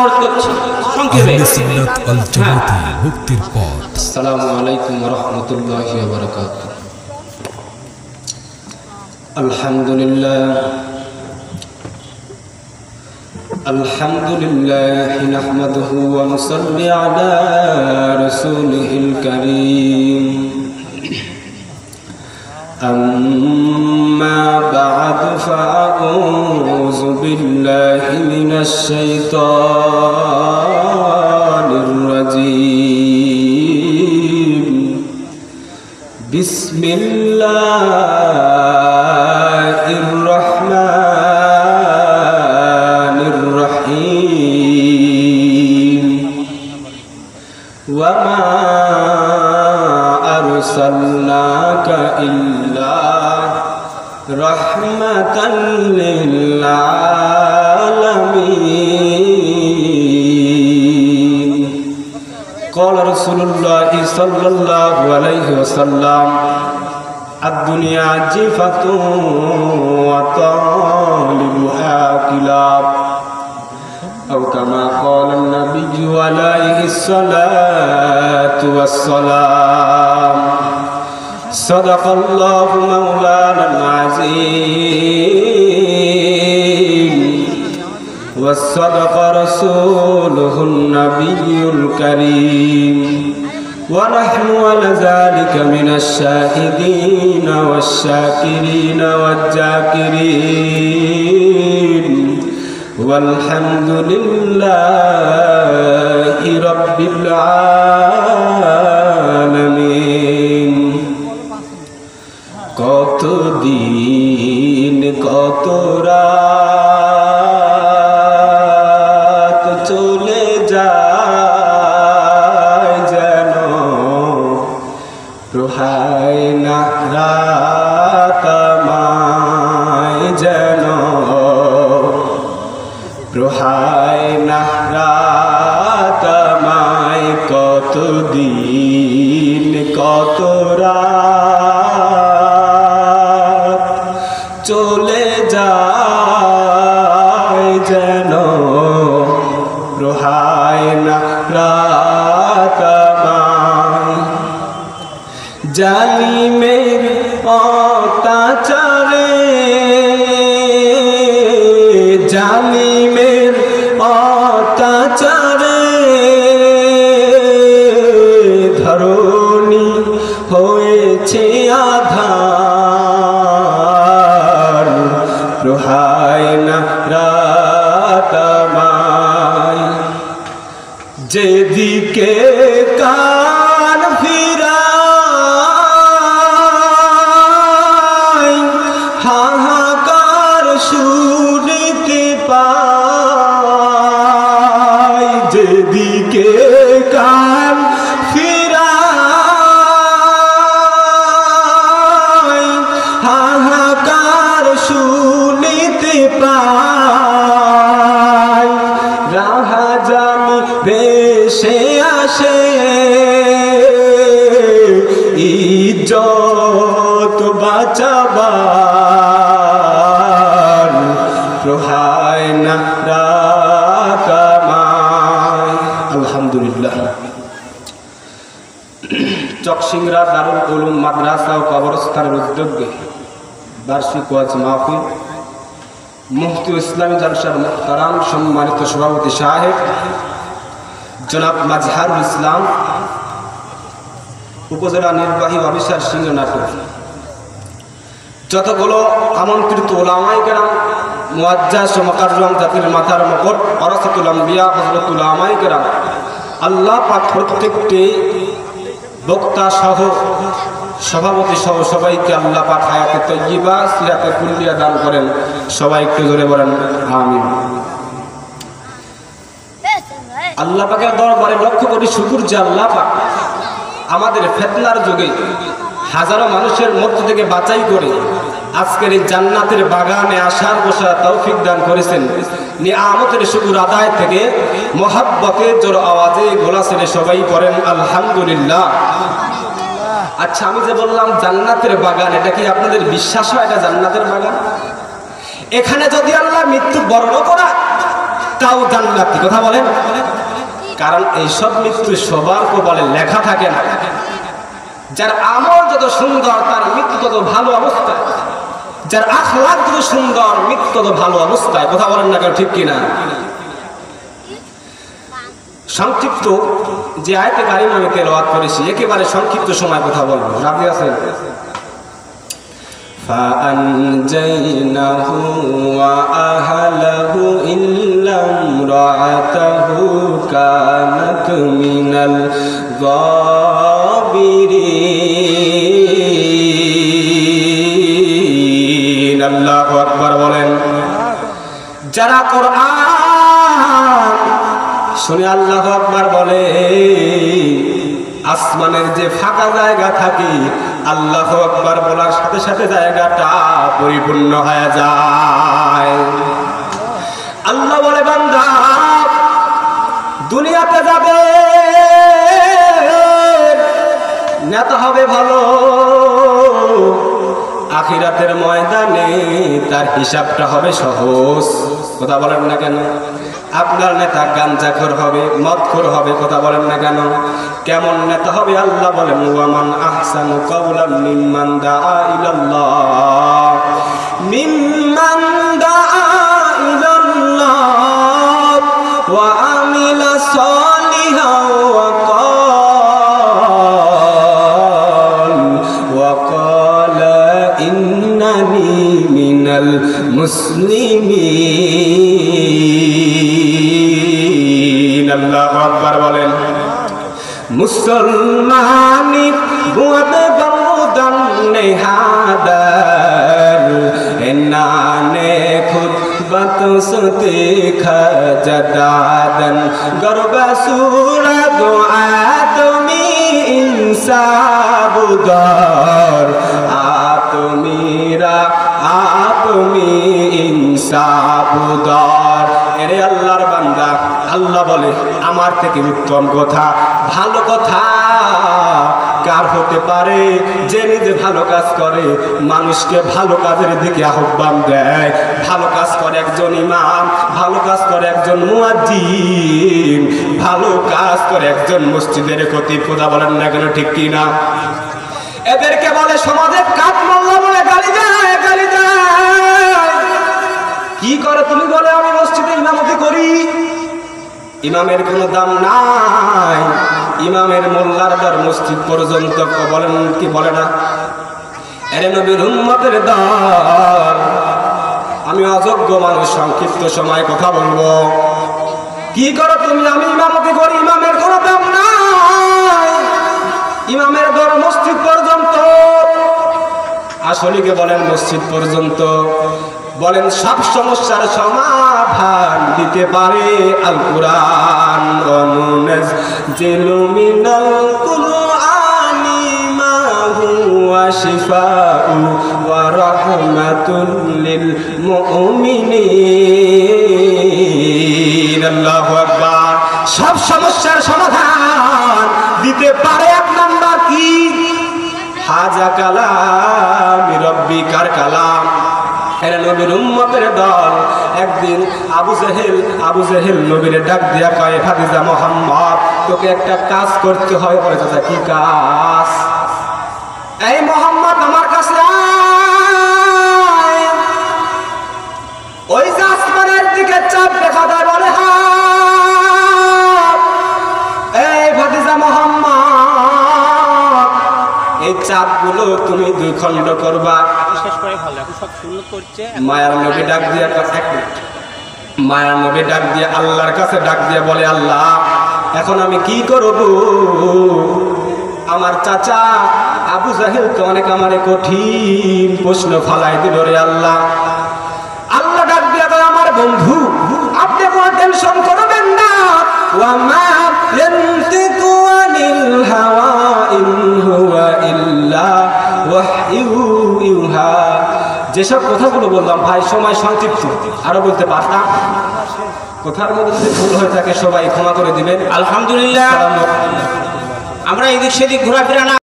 অনুরোধ করছি সংক্ষেপে। আহলে সুন্নাত ওয়াল জামাতে মুক্তির পথ। আসসালামু আলাইকুম ওয়া রাহমাতুল্লাহি ওয়া বারাকাতুহু। আলহামদুলিল্লাহ নাহমাদুহু ওয়া নুসাল্লি আলা রাসূলিহিল কারীম। أما بعد فأعوذ بالله من الشيطان الرجيم. بسم الله الرحمن الرحيم. وما أرسلناك إلا رحمة للعالمين. قال رسول الله صلى الله عليه وسلم الدنيا جيفة وطالبها كلاب أو كما قال النبي عليه الصلاة والسلام. صدق الله مولانا العظيم وصدق رسوله النبي الكريم. ونحن على ذلك من الشاهدين والشاكرين والذاكرين والحمد لله رب العالمين. কত দিন কত রাত চলে যায় যেন রোহায় না রাত আমায় যেন রোহায় না রাত আমায় কত দিন কত রাত চলে যায় যেন রোহায় না রাত আমায় জালিমের অত্যাচারে জালিমের অত্যাচারে ধরণী হয়েছে আধার রোহায় না রাত আমায় যেদিকে কান ফিরাই হাহাকার শুনতে পাই যেদিকে কান ফিরাই হাহাকার শুনতে পাই রাহাজানি ভেসে আসে ইজ্জত বাঁচাবার রোহায় না রাত আমায়। আলহামদুলিল্লাহ। চকসিংড়া দারুল উলুম মাদ্রাসা ও কবরস্থানের উদ্যোগে বার্ষিক ওয়াজ মাহফিল মুফতি ইসলামী জালসার মুহতারাম সম্মানিত সভাপতি সাহেব জনাব মাজহারুল ইসলাম উপজেলা নির্বাহী অফিসার সিংহ নাটক যতগুলো আমন্ত্রিত ওলামায়ে কেরাম মুআজ্জাজ ও মুকাররম জাতির মাথার মুকুট ওয়ারাসাতুল আম্বিয়া হযরতুল উলামায়ে কেরাম আল্লাহ পাক প্রত্যেকটি বক্তা সহ সভাপতি সহ সবাইকে আল্লাহ পাক হায়াতে তাইয়্যিবা সিরাতে কুল্লিয়া দান করেন। সবাই একটু জোরে বলেন আমিন। আল্লাহ পাকের দরবারে লক্ষ্য করি শুকর যে আল্লাহ পাক আমাদের ফিতনার যুগে হাজারো মানুষের মধ্য থেকে বাছাই করে আজকের এই জান্নাতের বাগানে আসার বসার তৌফিক দান করেছেন। নিয়ামতের শুকর আদায় থেকে মহব্বতের জোর আওয়াজে গলা ছেড়ে সবাই করেন আলহামদুলিল্লাহ। আচ্ছা, আমি যে বললাম জান্নাতের বাগান, এটা কি আপনাদের বিশ্বাস হয় এটা জান্নাতের বাগান? এখানে যদি আল্লাহ মৃত্যু বরণ করা তাও জান্নাতি। কথা বলেন, কারণ এইসব মৃত্যু সবার কপালে লেখা থাকে না। যার আমল যত সুন্দর তার মৃত্যু তত ভালো অবস্থায়, যার আখলাক যত সুন্দর মৃত্যু তত ভালো অবস্থায়। কথা বলেন না কেন, ঠিক কিনা? সংক্ষিপ্ত যে আয়াতে কারিমা আমি তেলাওয়াত করেছি একেবারে সংক্ষিপ্ত সময় কথা বলবো, রাজি আছেন? فأنجيناه وأهله إلا امرأته كانت من الغابرين। আল্লাহু আকবার বলেন। যারা কোরআন শুনে আল্লাহু আকবার বলে, আসমানের যে ফাঁকা জায়গা থাকে আল্লাহু আকবার বলার সাথে সাথে জায়গাটা পরিপূর্ণ হয়ে যায়। আল্লাহ বলে, বান্দা দুনিয়াতে যাবে, নেতা হবে ভালো, আখিরাতের ময়দানে তার হিসাবটা হবে সহজ। কথা বলেন না কেন? আপনার নেতা গাঞ্জাখোর হবে, মদখোর হবে। কথা বলেন না কেন? কেমন নেতা হবে? আল্লাহ বলেন, ওয়ামান আহসানু কাওলাম মিম্মান দাআ ইলাল্লাহ, মিম্মান দাআ ইলাল্লাহ ওয়া আমিলা সালিহান ওয়া ক্বালা ইন্নানি মিনাল মুসলিমিন। আল্লাহু আকবার বলেন। মুসলমানি বুয়াতে বারুদান নেহাদার এনানে খুতবাত সুতে খাজাদান গরবা সুরা দুআ তুমি ইনসাবুদার আতমিরা আতমি ইনসাবুদার। এরে আল্লাহর বান্দা, আল্লাহ বলে আমার থেকে উত্তম কথা, ভালো কথা কার হতে পারে? যে নিজে ভালো কাজ করে, মানুষকে ভালো কাজের দিকে আহ্বান দেয়। ভালো কাজ করে একজন ইমাম, ভালো কাজ করে একজন মুয়াজ্জিন, ভালো কাজ করে একজন মসজিদের খতিব। কথা বলেন না কেন, ঠিক কি না? এদেরকে বলে সমাজে কাঠ মোল্লা বলে গালি দেয়, গালি দেয়। কি করে তুমি? বলে আমি মসজিদে ইমামতি করি। ইমামের কোনো দাম নাই, ইমামের মোল্লার দর মসজিদ পর্যন্ত। বলেন কি বলে না? এরে নবীর উম্মতের দল, আমি অযোগ্য মানুষ, সংক্ষিপ্ত সময় কথা বলবো। কি করো তুমি? আমি ইমামতি করি, ইমামের কোনো দাম নাই, ইমামের দর মসজিদ পর্যন্ত। আসলে বলেন মসজিদ পর্যন্ত। বলেন সব সমস্যার সমাধান দিতে পারে আল কুরআন। ওয়ানুনাজ্জিলু মিনাল কুরআনি মা হুয়া শিফাউ ওয়া রাহমাতুল লিল মুমিনিন। আল্লাহু আকবার। সব সমস্যার সমাধান দিতে পারে। এক নাম্বার কি? হাজা কালাম রব্বিকার কালাম। এরা নবীর উম্মতের দল। একদিন আবু জেহেল নবীর ডাক দিয়া কয়, ভাতিজা মুহাম্মদ, তোকে একটা কাজ করতে হবে। বলে, চাচা কি কাজ? এই মুহাম্মদ আমার কাছে আয়। ওই যে আসমানের দিকে চাপ দেখা দেয়, বলে হ্যাঁ। এই ভাতিজা মুহাম্মদ, এই চাপগুলো তুমি 2 খণ্ড করবা। মায়ার নবী ডাক দিয়া, মায়ার নবী ডাক দিয়ে আল্লাহর কাছে ডাক দিয়ে বলে, আল্লাহ এখন আমি কি করব? আমার চাচা আবু জাহেল তো অনেক আমারে কঠিন প্রশ্ন ফালাই দিল রে আল্লাহ। আল্লাহ ডাক দিয়ে বলে, আমার বন্ধু আপনি কোনো টেনশন করবেন না। ওয়া মা ইয়ানতিকু আনিল হাওয়া ইন হুয়া ইল্লা ওয়াহয়ু ইউহা। যেসব কথাগুলো বললাম ভাই সময় সংক্ষিপ্ত, আরো বলতে পারতাম। কথার মধ্যে যদি ভুল হয়ে থাকে সবাই ক্ষমা করে দিবেন। আলহামদুলিল্লাহ, আমরা এদিক সেদিক ঘোরাফেরা না